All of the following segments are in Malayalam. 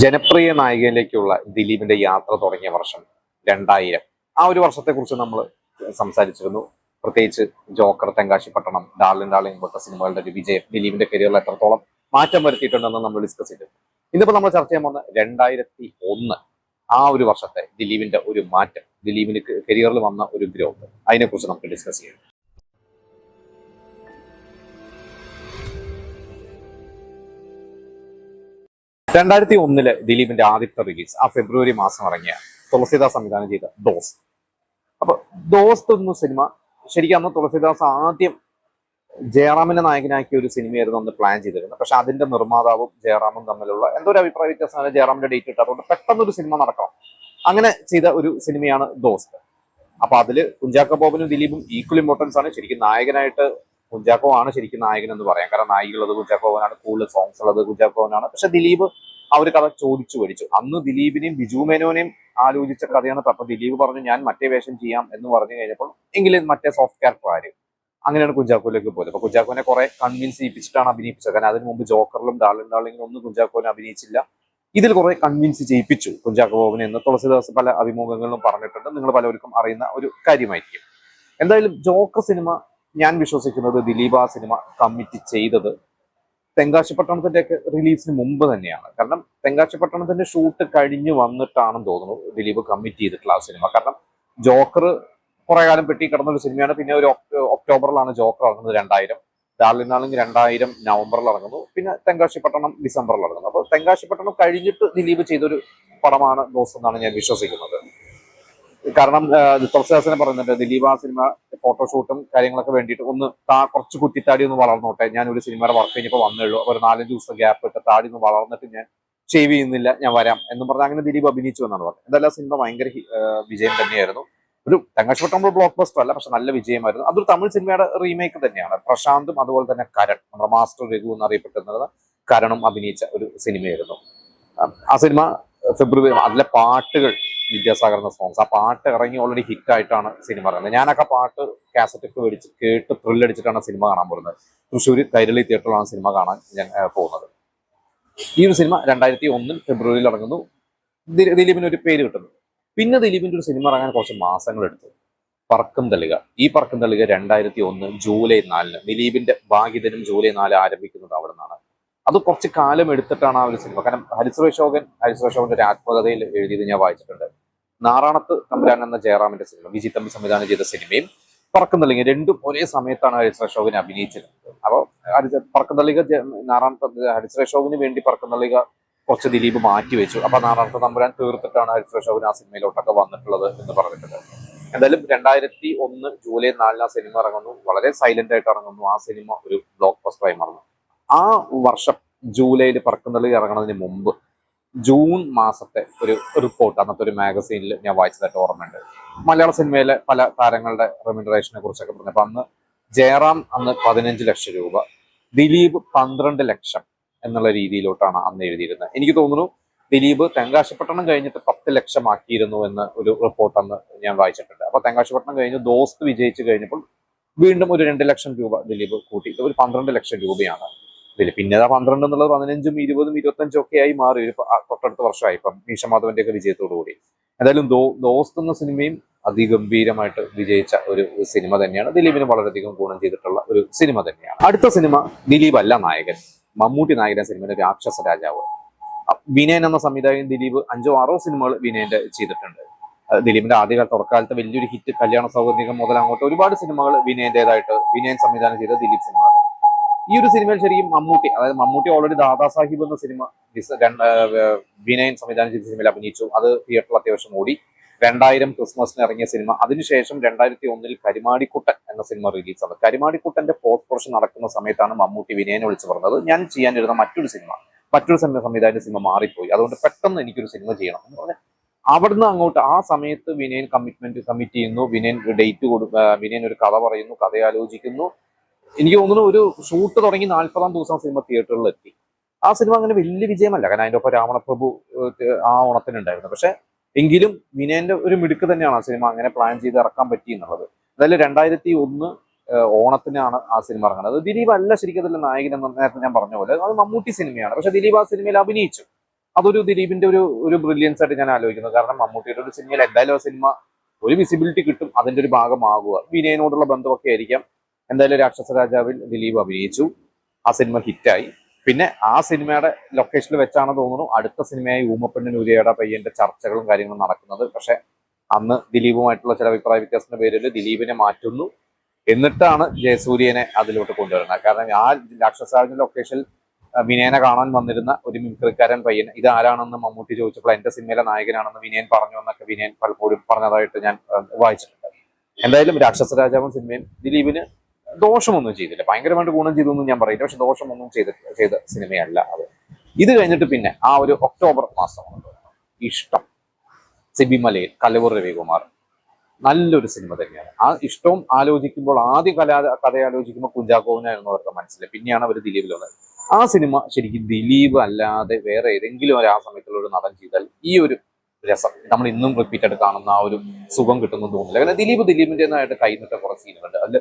ജനപ്രിയ നായികയിലേക്കുള്ള ദിലീപിന്റെ യാത്ര തുടങ്ങിയ വർഷം 2000. ആ ഒരു വർഷത്തെക്കുറിച്ച് നമ്മൾ സംസാരിച്ചിരുന്നു. പ്രത്യേകിച്ച് ജോക്കർ, തെങ്കാശിപ്പട്ടണം, ഡാർലിൻ ഡാർലിൻ പോലത്തെ സിനിമകളുടെ ഒരു വിജയം ദിലീപിന്റെ കരിയറിൽ എത്രത്തോളം മാറ്റം വരുത്തിയിട്ടുണ്ടെന്ന് നമ്മൾ ഡിസ്കസ് ചെയ്തു. ഇന്നിപ്പോൾ നമ്മൾ ചർച്ച ചെയ്യാൻ പോകുന്ന 2001 ആ ഒരു വർഷത്തെ ദിലീപിന്റെ ഒരു മാറ്റം, ദിലീപിന് കരിയറിൽ വന്ന ഒരു ഗ്രോത്ത്, അതിനെക്കുറിച്ച് നമുക്ക് ഡിസ്കസ് ചെയ്യാം. 2001 ദിലീപിന്റെ ആദ്യത്തെ റിലീസ് ആ ഫെബ്രുവരി മാസം ഇറങ്ങിയ തുളസിദാസ് സംവിധാനം ചെയ്ത ദോസ്ത്. അപ്പൊ ദോസ്ത് എന്ന സിനിമ ശരിക്കും അന്ന് തുളസിദാസ് ആദ്യം ജയറാമിനെ നായകനാക്കിയ ഒരു സിനിമയായിരുന്നു അന്ന് പ്ലാൻ ചെയ്തിരുന്നത്. പക്ഷെ അതിന്റെ നിർമ്മാതാവും ജയറാമും തമ്മിലുള്ള എന്തോ ഒരു അഭിപ്രായ വ്യത്യാസമാണ്. ജയറാമിന്റെ ഡേറ്റ് ഇട്ട് അതുകൊണ്ട് പെട്ടെന്നൊരു സിനിമ നടക്കണം, അങ്ങനെ ചെയ്ത ഒരു സിനിമയാണ് ദോസ്ത്. അപ്പൊ അതില് കുഞ്ചാക്കോ ബോബനും ദിലീപും ഈക്വൽ ഇമ്പോർട്ടൻസ് ആണ്. ശരിക്കും നായകനായിട്ട് കുഞ്ചാക്കോ ആണ് ശരിക്കും നായകൻ എന്ന് പറയാം. കാരണം നായികളുള്ളത് കുഞ്ചാക്കോ ബോബനാണ്, കൂടുതൽ സോങ്സ് ഉള്ളത് കുഞ്ചാക്കോ ബോബനാണ്. പക്ഷെ ദിലീപ് ആ ഒരു കഥ ചോദിച്ചു പഠിച്ചു. അന്ന് ദിലീപിനെയും ബിജു മേനോനെയും ആലോചിച്ച കഥയാണ്. അപ്പൊ ദിലീപ് പറഞ്ഞു ഞാൻ മറ്റേ വേഷം ചെയ്യാം എന്ന് പറഞ്ഞു കഴിഞ്ഞപ്പോൾ എങ്കിലും മറ്റേ സോഫ്റ്റ് ക്യാരക്ടർ ആര്, അങ്ങനെയാണ് കുഞ്ചാക്കോയിലേക്ക് പോയത്. അപ്പൊ കുഞ്ചാക്കോനെ കുറെ കൺവിൻസ് ചെയ്യിപ്പിച്ചിട്ടാണ് അഭിനയിപ്പിച്ചത്. കാരണം അതിന് മുമ്പ് ജോക്കറിലും ഡാർലിൻ ഡാർലിംഗിലും ഒന്നും കുഞ്ചാക്കോനെ അഭിനയിച്ചില്ല. ഇതിൽ കുറെ കൺവിൻസ് ചെയ്യിപ്പിച്ചു കുഞ്ചാക്കോ ബോബനെ എന്ന് തുളസിദാസ് പല അഭിമുഖങ്ങളിലും പറഞ്ഞിട്ടുണ്ട്. നിങ്ങൾ പലർക്കും അറിയുന്ന ഒരു കാര്യമായിരിക്കും. എന്തായാലും ജോക്കർ സിനിമ ഞാൻ വിശ്വസിക്കുന്നത് ദിലീപ് ആ സിനിമ കമ്മിറ്റ് ചെയ്തത് തെങ്കാശിപ്പട്ടണത്തിന്റെ ഒക്കെ റിലീസിന് മുമ്പ് തന്നെയാണ്. കാരണം തെങ്കാശിപ്പട്ടണത്തിന്റെ ഷൂട്ട് കഴിഞ്ഞ് വന്നിട്ടാണെന്ന് തോന്നുന്നു ദിലീപ് കമ്മിറ്റ് ചെയ്തിട്ടുള്ള ആ സിനിമ. കാരണം ജോക്കർ കുറെ കാലം പെട്ടി കിടന്ന ഒരു സിനിമയാണ്. പിന്നെ ഒരു ഒക്ടോബറിലാണ് ജോക്കർ ഇറങ്ങുന്നത് 2000. ഡാർലിനാണെങ്കിൽ 2000 നവംബറിൽ ഇറങ്ങുന്നു. പിന്നെ തെങ്കാശിപ്പട്ടണം ഡിസംബറിൽ ഇറങ്ങുന്നു. അപ്പൊ തെങ്കാശിപ്പട്ടണം കഴിഞ്ഞിട്ട് ദിലീപ് ചെയ്തൊരു പടമാണ് ദോസ്ത് എന്നാണ് ഞാൻ വിശ്വസിക്കുന്നത്. കാരണം തുളസിദാസിനെ പറയുന്നുണ്ട് ദിലീപ് ആ സിനിമ ഫോട്ടോഷൂട്ടും കാര്യങ്ങളൊക്കെ വേണ്ടിയിട്ട് ഒന്ന് കുറച്ച് കുറ്റിത്താടി ഒന്ന് വളർന്നോട്ടെ, ഞാൻ ഒരു സിനിമയുടെ വർക്ക് കഴിഞ്ഞപ്പോൾ വന്നുള്ളൂ, ഒരു 4-5 ദിവസം ഗ്യാപ്പ് ഇട്ട് താടി ഒന്ന് വളർന്നിട്ട് ഞാൻ ഷേവ് ചെയ്യുന്നില്ല, ഞാൻ വരാം എന്ന് പറഞ്ഞാൽ അങ്ങനെ ദിലീപ് അഭിനയിച്ചു എന്നാണ് പറഞ്ഞത്. എന്തായാലും സിനിമ ഭയങ്കര വിജയം തന്നെയായിരുന്നു. ഒരു തെങ്കാശിപ്പട്ടണം ബ്ലോക്ക് ബസ്റ്റർ അല്ല, പക്ഷെ നല്ല വിജയമായിരുന്നു. അതൊരു തമിഴ് സിനിമയുടെ റീമേക്ക് തന്നെയാണ്. പ്രശാന്തും അതുപോലെ തന്നെ കരൺ, നമ്മുടെ മാസ്റ്റർ രഘു എന്നറിയപ്പെട്ടിരുന്നത് കരണും അഭിനയിച്ച ഒരു സിനിമയായിരുന്നു ആ സിനിമ. ഫെബ്രുവരി അതിലെ പാട്ടുകൾ വിദ്യാസാഗറിന്റെ സോങ്സ്, ആ പാട്ട് ഇറങ്ങി ഓൾറെഡി ഹിറ്റ് ആയിട്ടാണ് സിനിമ ഇറങ്ങുന്നത്. ഞാനൊക്കെ പാട്ട് കാസറ്റൊക്കെ മേടിച്ച് കേട്ട് ത്രില്ലടിച്ചിട്ടാണ് സിനിമ കാണാൻ പോകുന്നത്. തൃശ്ശൂർ കൈരളി തിയേറ്ററിലാണ് സിനിമ കാണാൻ ഞാൻ പോകുന്നത്. ഈ ഒരു സിനിമ 2001 ഫെബ്രുവരിയിൽ ഇറങ്ങുന്നു. ദിലീപിന് ഒരു പേര് കിട്ടുന്നു. പിന്നെ ദിലീപിന്റെ ഒരു സിനിമ ഇറങ്ങാൻ കുറച്ച് മാസങ്ങൾ എടുത്തു. പറക്കും തളിക. ഈ പറക്കും തളിക 2001 ജൂലൈ 4 ദിലീപിന്റെ ഭാഗ്യദിനം ജൂലൈ 4 ആരംഭിക്കുന്നത് അവിടെ നിന്നാണ്. അത് കുറച്ച് കാലം എടുത്തിട്ടാണ് ആ ഒരു സിനിമ. കാരണം ഹരിശ്രീ അശോകന്റെ ഒരു ആത്മകഥയിൽ എഴുതിയത് ഞാൻ വായിച്ചിട്ടുണ്ട്. നാറാണത്ത് തമ്പുരാൻ എന്ന ജയറാമിന്റെ സിനിമ, വിജി തമ്പി സംവിധാനം ചെയ്ത സിനിമയും പറക്കും തളിക രണ്ടും ഒരേ സമയത്താണ് ഹരിശ്രീ അശോകനെ അഭിനയിച്ചിരുന്നത്. അപ്പോൾ പറക്കും തളിക ഹരിശ്രീ അശോകന് വേണ്ടി പറക്കും തളിക കുറച്ച് ദിലീപ് മാറ്റിവെച്ചു. അപ്പൊ നാറാണത്ത് തമ്പുരാൻ തീർത്തിട്ടാണ് ഹരിശ്രീ അശോകൻ ആ സിനിമയിലോട്ടൊക്കെ വന്നിട്ടുള്ളത് എന്ന് പറഞ്ഞിട്ടുണ്ട്. എന്തായാലും 2001 ജൂലൈ 4 ആ സിനിമ ഇറങ്ങുന്നു. വളരെ സൈലന്റ് ആയിട്ട് ഇറങ്ങുന്നു. ആ സിനിമ ഒരു ബ്ലോക്ക് ബസ്റ്ററായി മാറുന്നു. ആ വർഷം ജൂലൈയിൽ പറക്കും തളിക ഇറങ്ങുന്നതിന് മുമ്പ് ജൂൺ മാസത്തെ ഒരു റിപ്പോർട്ട് അന്നത്തെ ഒരു മാഗസീനിൽ ഞാൻ വായിച്ചതായിട്ട് ഓർമ്മയുണ്ട്. മലയാള സിനിമയിലെ പല താരങ്ങളുടെ റെമ്യൂണറേഷനെ കുറിച്ചൊക്കെ പറഞ്ഞു. അപ്പൊ അന്ന് ജയറാം അന്ന് 15 ലക്ഷം രൂപ, ദിലീപ് 12 ലക്ഷം എന്നുള്ള രീതിയിലോട്ടാണ് അന്ന് എഴുതിയിരുന്നത്. എനിക്ക് തോന്നുന്നു ദിലീപ് തെങ്കാശിപ്പട്ടണം കഴിഞ്ഞിട്ട് 10 ലക്ഷം ആക്കിയിരുന്നു എന്ന് ഒരു റിപ്പോർട്ട് അന്ന് ഞാൻ വായിച്ചിട്ടുണ്ട്. അപ്പൊ തെങ്കാശിപ്പട്ടണം കഴിഞ്ഞ് ദോസ്ത് വിജയിച്ച് കഴിഞ്ഞപ്പോൾ വീണ്ടും ഒരു 2 ലക്ഷം രൂപ ദിലീപ് കൂട്ടിയിട്ട് ഒരു 12 ലക്ഷം രൂപയാണ്. പിന്നെ 12 എന്നുള്ളത് 15, 20, 25 ഒക്കെ ആയി മാറി. ഒരു തൊട്ടടുത്ത വർഷമായി ഇപ്പം മീശമാധവന്റെ ഒക്കെ വിജയത്തോടു കൂടി. എന്തായാലും ദോസ്ത് എന്ന സിനിമയും അതിഗംഭീരമായിട്ട് വിജയിച്ച ഒരു സിനിമ തന്നെയാണ്. ദിലീപിന് വളരെയധികം ഗുണം ചെയ്തിട്ടുള്ള ഒരു സിനിമ തന്നെയാണ്. അടുത്ത സിനിമ ദിലീപ് അല്ല നായകൻ, മമ്മൂട്ടി നായകൻ സിനിമയുടെ രാക്ഷസ രാജാവ്. വിനയൻ എന്ന സംവിധായകൻ ദിലീപ് 5-6 സിനിമകൾ വിനയന്റെ ചെയ്തിട്ടുണ്ട്. ദിലീപിന്റെ ആദ്യകാല തുടക്കാലത്തെ വലിയൊരു ഹിറ്റ് കല്യാണ സൗഗന്ധികം മുതൽ അങ്ങോട്ട് ഒരുപാട് സിനിമകൾ വിനയന്റേതായിട്ട് വിനയൻ സംവിധാനം ചെയ്ത ദിലീപ് സിനിമകൾ. ഈ ഒരു സിനിമയിൽ ശരിക്കും മമ്മൂട്ടി ഓൾറെഡി ദാദാ സാഹിബ് എന്ന സിനിമ വിനയൻ സംവിധാനം ചെയ്ത സിനിമയിൽ അഭിനയിച്ചു. അത് തിയേറ്ററിൽ അത്യാവശ്യം ഓടി. 2000 ക്രിസ്മസിന് ഇറങ്ങിയ സിനിമ. അതിനുശേഷം 2001 കരിമാടിക്കുട്ടൻ എന്ന സിനിമ റിലീസാണ്. കരിമാടിക്കുട്ടന്റെ പോസ്റ്റ് പ്രൊഡക്ഷൻ നടക്കുന്ന സമയത്താണ് മമ്മൂട്ടി വിനയനെ വിളിച്ചു പറഞ്ഞത് ഞാൻ ചെയ്യാനിരുന്ന മറ്റൊരു സംവിധായകന്റെ സിനിമ മാറിപ്പോയി, അതുകൊണ്ട് പെട്ടെന്ന് എനിക്കൊരു സിനിമ ചെയ്യണം എന്ന് പറഞ്ഞാൽ അവിടുന്ന് അങ്ങോട്ട് ആ സമയത്ത് വിനയൻ കമ്മിറ്റ് ചെയ്യുന്നു. വിനയൻ വിനയൻ ഒരു കഥ പറയുന്നു, കഥ ആലോചിക്കുന്നു. എനിക്ക് തോന്നുന്നു ഒരു ഷൂട്ട് തുടങ്ങി 40-ാം ദിവസം സിനിമ തിയേറ്ററിൽ എത്തി. ആ സിനിമ അങ്ങനെ വലിയ വിജയമല്ല, കാരണം അതിന്റെ ഒപ്പം രാവണപ്രഭു ആ ഓണത്തിനുണ്ടായിരുന്നു. പക്ഷെ എങ്കിലും വിനയന്റെ ഒരു മിടുക്ക് തന്നെയാണ് ആ സിനിമ അങ്ങനെ പ്ലാൻ ചെയ്ത് ഇറക്കാൻ പറ്റി എന്നുള്ളത്. എന്തായാലും 2001 ഓണത്തിനാണ് ആ സിനിമ ഇറങ്ങുന്നത്. ദിലീപ് അല്ല ശരിക്കും അതിൽ നായകൻ എന്ന് നേരത്തെ ഞാൻ പറഞ്ഞ പോലെ അത് മമ്മൂട്ടി സിനിമയാണ്. പക്ഷെ ദിലീപ് ആ സിനിമയിൽ അഭിനയിച്ചു. അതൊരു ദിലീപിന്റെ ഒരു ബ്രില്യൻസ് ആയിട്ട് ഞാൻ ആലോചിക്കുന്നത്. കാരണം മമ്മൂട്ടിയുടെ ഒരു സിനിമയിൽ എന്തായാലും ആ സിനിമ ഒരു വിസിബിലിറ്റി കിട്ടും, അതിന്റെ ഒരു ഭാഗമാകുക. വിനയനോടുള്ള ബന്ധമൊക്കെ ആയിരിക്കാം. എന്തായാലും രാക്ഷസ രാജാവിൽ ദിലീപ് അഭിനയിച്ചു, ആ സിനിമ ഹിറ്റായി. പിന്നെ ആ സിനിമയുടെ ലൊക്കേഷനിൽ വെച്ചാണ് തോന്നുന്നു അടുത്ത സിനിമയായി ഊമപ്പെണ്ണിന് ഉരിയയുടെ പയ്യന്റെ ചർച്ചകളും കാര്യങ്ങളും നടക്കുന്നത്. പക്ഷെ അന്ന് ദിലീപുമായിട്ടുള്ള ചില അഭിപ്രായ വ്യത്യാസത്തിന്റെ പേരിൽ ദിലീപിനെ മാറ്റുന്നു. എന്നിട്ടാണ് ജയസൂര്യനെ അതിലോട്ട് കൊണ്ടുവരുന്നത്. കാരണം ആ രാക്ഷസാവിന്റെ ലൊക്കേഷനിൽ വിനയനെ കാണാൻ വന്നിരുന്ന ഒരു മിമിക്രിക്കാരൻ പയ്യൻ ഇത് ആരാണെന്ന് മമ്മൂട്ടി ചോദിച്ചപ്പോൾ എന്റെ സിനിമയിലെ നായകനാണെന്ന് വിനയൻ പറഞ്ഞു എന്നൊക്കെ വിനയൻ പലപ്പോഴും പറഞ്ഞതായിട്ട് ഞാൻ വായിച്ചിട്ടുണ്ട്. എന്തായാലും രാക്ഷസ രാജാവും സിനിമയും ദിലീപിന് ദോഷമൊന്നും ചെയ്തില്ല. ഭയങ്കരമായിട്ട് ഗുണം ചെയ്തൊന്നും ഞാൻ പറയില്ല, പക്ഷെ ദോഷമൊന്നും ചെയ്ത സിനിമയല്ല അത്. ഇത് കഴിഞ്ഞിട്ട് പിന്നെ ആ ഒരു ഒക്ടോബർ മാസം ഇഷ്ടം, സിബി മലയിൽ, കലവൂർ രവികുമാർ, നല്ലൊരു സിനിമ തന്നെയാണ്. ആ ഇഷ്ടവും ആലോചിക്കുമ്പോൾ ആദ്യം കഥ ആലോചിക്കുമ്പോൾ കുഞ്ചാക്കോവിനായിരുന്നു അവരുടെ മനസ്സിൽ, പിന്നെയാണ് അവർ ദിലീപിൽ വന്നത്. ആ സിനിമ ശരിക്കും ദിലീപ് അല്ലാതെ വേറെ ഏതെങ്കിലും ആ സമയത്തുള്ള ഒരു നടൻ ചെയ്താൽ ഈ ഒരു രസം നമ്മൾ ഇന്നും റിപ്പീറ്റ് ആയിട്ട് കാണുന്ന ആ ഒരു സുഖം കിട്ടുമെന്ന് തോന്നുന്നില്ല. കാരണം ദിലീപിന്റേതായിട്ട് കൈനിട്ട കുറെ സീനുകളുണ്ട്. അതിൽ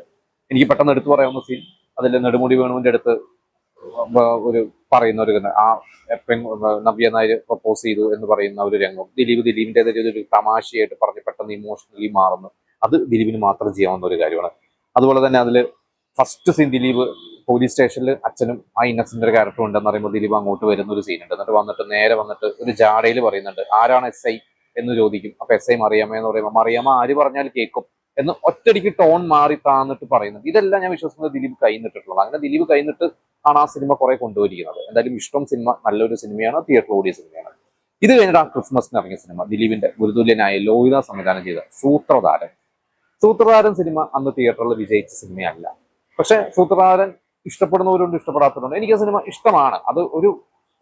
എനിക്ക് പെട്ടെന്ന് എടുത്തു പറയാവുന്ന സീൻ, അതിൽ നെടുമുടി വേണുവിന്റെ അടുത്ത് ഒരു പറയുന്ന ഒരു ആ നവ്യ നായർ പ്രപ്പോസ് ചെയ്തു എന്ന് പറയുന്ന ഒരു രംഗം ദിലീപിന്റേതായ ഒരു തമാശയായിട്ട് പറഞ്ഞ് പെട്ടെന്ന് ഇമോഷണലി മാറുന്നു. അത് ദിലീപിന് മാത്രം ചെയ്യാവുന്ന ഒരു കാര്യമാണ്. അതുപോലെ തന്നെ അതിൽ ഫസ്റ്റ് സീൻ ദിലീപ് പോലീസ് സ്റ്റേഷനിൽ അച്ഛനും ആ ഇന്നസെന്റ് ഒരു ക്യാരക്ടർ ഉണ്ടെന്ന് പറയുമ്പോൾ ദിലീപ് അങ്ങോട്ട് വരുന്ന ഒരു സീനുണ്ട്. എന്നിട്ട് നേരെ വന്നിട്ട് ഒരു ജാടയിൽ പറയുന്നുണ്ട്, ആരാണ് SI എന്ന് ചോദിക്കും. അപ്പൊ SI മറിയാമ്മ എന്ന് പറയുമ്പോൾ മറിയാമ്മ ആര് പറഞ്ഞാൽ കേൾക്കും എന്ന് ഒറ്റയടിക്ക് ടോൺ മാറി താന്നിട്ട് പറയുന്നത്. ഇതെല്ലാം ഞാൻ വിശ്വസിക്കുന്നത് ദിലീപ് കൈന്നിട്ടുള്ളത്. അങ്ങനെ ദിലീപ് കൈന്നിട്ട് ആണ് ആ സിനിമ കുറെ കൊണ്ടുവരിക്കുന്നത്. എന്തായാലും ഇഷ്ടം സിനിമ നല്ലൊരു സിനിമയാണ്, തിയേറ്ററിൽ ഓടിയ സിനിമയാണ്. ഇത് കഴിഞ്ഞിട്ട് ആ ക്രിസ്മസിന് ഇറങ്ങിയ സിനിമ ദിലീപിന്റെ ഗുരുതുല്യനായ ലോഹിത സംവിധാനം ചെയ്ത സൂത്രധാരൻ സിനിമ അന്ന് തിയേറ്ററിൽ വിജയിച്ച സിനിമയല്ല. പക്ഷെ സൂത്രധാരൻ ഇഷ്ടപ്പെടുന്നവരുണ്ട്, ഇഷ്ടപ്പെടാത്തവരുണ്ട്. എനിക്ക് ആ സിനിമ ഇഷ്ടമാണ്. അത്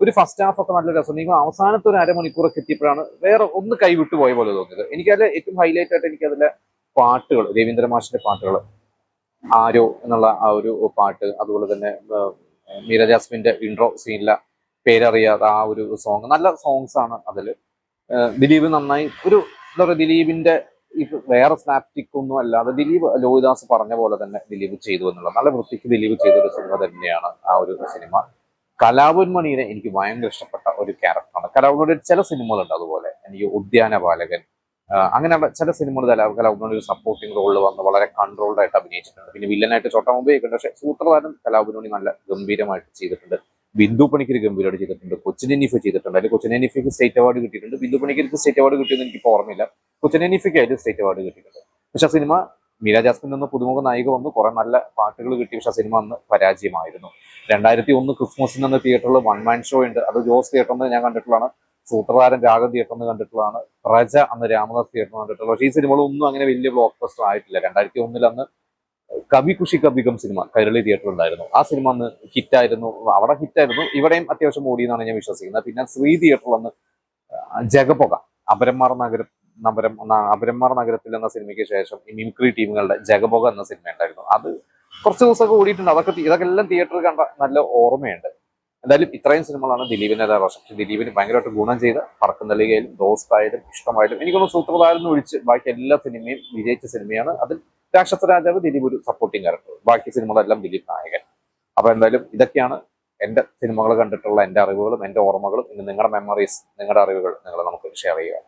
ഒരു ഫസ്റ്റ് ഹാഫ് ഒക്കെ നല്ല രസം. നിങ്ങൾ അവസാനത്തെ ഒരു അരമണിക്കൂറൊക്കെ എത്തിയപ്പോഴാണ് വേറെ ഒന്ന് കൈവിട്ടു പോയ പോലെ തോന്നിയത്. എനിക്കതിലെ ഏറ്റവും ഹൈലൈറ്റ് ആയിട്ട് എനിക്കതിലെ പാട്ടുകൾ, രവീന്ദ്ര മാഷിന്റെ പാട്ടുകൾ, ആരോ എന്നുള്ള ആ ഒരു പാട്ട്, അതുപോലെ തന്നെ മീര ജാസ്മിന്റെ ഇൻട്രോ സീനിലെ പേരറിയാതെ ആ ഒരു സോങ്, നല്ല സോങ്സ് ആണ് അതിൽ. ദിലീപ് നന്നായി എന്താ പറയുക, ദിലീപിന്റെ വേറെ സ്നാപ്സ്റ്റിക് ഒന്നും അല്ലാതെ ദിലീപ് ലോഹിദാസ് പറഞ്ഞ പോലെ തന്നെ ദിലീപ് ചെയ്തു എന്നുള്ള നല്ല വൃത്തിക്ക് ദിലീപ് ചെയ്തൊരു സിനിമ തന്നെയാണ് ആ ഒരു സിനിമ. കലാഭവൻമണിയെ എനിക്ക് ഭയങ്കര ഇഷ്ടപ്പെട്ട ഒരു ക്യാരക്ടറാണ്. കലാഭവൻമണിയുടെ ചില സിനിമകളുണ്ട് അതുപോലെ, എനിക്ക് ഉദ്യാനപാലകൻ, അങ്ങനെയുള്ള ചില സിനിമകൾ കലാഭവൻമണി ഒരു സപ്പോർട്ടിംഗ് റോളിൽ വന്ന് വളരെ കൺട്രോൾഡ് ആയിട്ട് അഭിനയിച്ചിട്ടുണ്ട്. പിന്നെ വില്ലനായിട്ട് ചോട്ടാ മുമ്പേക്കുണ്ട്. പക്ഷെ സൂത്രധാരൻ കലാഭവൻമണി നല്ല ഗംഭീരമായിട്ട് ചെയ്തിട്ടുണ്ട്. ബിന്ദു പണിക്കർ ഗംഭീരമായിട്ട് ചെയ്തിട്ടുണ്ട്. കൊച്ചിൻ ഹനീഫ ചെയ്തിട്ടുണ്ട്. അതിൽ കൊച്ചിൻ ഹനീഫയ്ക്ക് സ്റ്റേറ്റ് അവാർഡ് കിട്ടിയിട്ടുണ്ട്. ബിന്ദു പണിക്കർക്ക് സ്റ്റേറ്റ് അവാർഡ് കിട്ടിയെന്ന് എനിക്ക് ഓർമ്മയില്ല. കൊച്ചിൻ ഹനീഫയ്ക്കായാലും സ്റ്റേറ്റ് അവാർഡ് കിട്ടിയിട്ടുണ്ട്. പക്ഷെ ആ സിനിമ മീര ജാസ്മിൻ എന്ന പുതുമുഖ നായിക വന്നു, കുറെ നല്ല പാട്ടുകൾ കിട്ടി. പക്ഷെ ആ സിനിമ അന്ന് പരാജയമായിരുന്നു. 2001 ക്രിസ്മസിന് അന്ന് തിയേറ്ററിൽ വൺ മാൻ ഷോ ഉണ്ട്. അത് ജോസ് തിയേറ്ററിൽ ഞാൻ കണ്ടിട്ടുള്ളതാണ്. സൂത്രധാരൻ രാഗം തിയേറ്ററിൽ കണ്ടിട്ടുള്ളതാണ്. പ്രജ അന്ന് രാമദാസ് തിയേറ്ററിൽ കണ്ടിട്ടുള്ളത്. പക്ഷേ ഈ സിനിമകളൊന്നും അങ്ങനെ വലിയ ബ്ലോക്ക് ബസ്റ്റർ ആയിട്ടില്ല. 2001 അന്ന് കവി ഖുഷി കബികം സിനിമ കൈരളി തിയേറ്ററിൽ ഉണ്ടായിരുന്നു. ആ സിനിമ അന്ന് ഹിറ്റായിരുന്നു. അവിടെ ഹിറ്റായിരുന്നു, ഇവിടെയും അത്യാവശ്യം ഓടിയെന്നാണ് ഞാൻ വിശ്വസിക്കുന്നത്. പിന്നെ ശ്രീ തിയേറ്ററിൽ അന്ന് ജഗപൊക, അപരന്മാർ നഗരത്തിൽ എന്ന സിനിമയ്ക്ക് ശേഷം ഈ മിമിക്രി ടീമുകളുടെ ജഗപൊക എന്ന സിനിമ ഉണ്ടായിരുന്നു. അത് കുറച്ച് ദിവസമൊക്കെ ഓടിയിട്ടുണ്ട്. ഇതൊക്കെ എല്ലാം തിയേറ്ററിൽ കണ്ട നല്ല ഓർമ്മയുണ്ട്. എന്തായാലും ഇത്രയും സിനിമകളാണ് ദിലീപിന്റെ വർഷം. ദിലീപിന് ഭയങ്കരമായിട്ട് ഗുണം ചെയ്ത പറക്കുന്തളികയിലും ദോസ്തായാലും ഇഷ്ടമായാലും എനിക്കൊന്ന് സൂത്രധാരൻ ഒഴിച്ച് ബാക്കി എല്ലാ സിനിമയും വിജയിച്ച സിനിമയാണ്. അതിൽ രാക്ഷസ രാജാവ് ദിലീപ് ഒരു സപ്പോർട്ടിംഗ് ക്യാരക്ടർ, ബാക്കി സിനിമകളെല്ലാം ദിലീപ് നായകൻ. അപ്പൊ എന്തായാലും ഇതൊക്കെയാണ് എന്റെ സിനിമകൾ കണ്ടിട്ടുള്ള എന്റെ അറിവുകളും എന്റെ ഓർമ്മകളും. ഇനി നിങ്ങളുടെ മെമ്മറീസ്, നിങ്ങളുടെ അറിവുകൾ നിങ്ങൾ നമുക്ക് ഷെയർ ചെയ്യുക.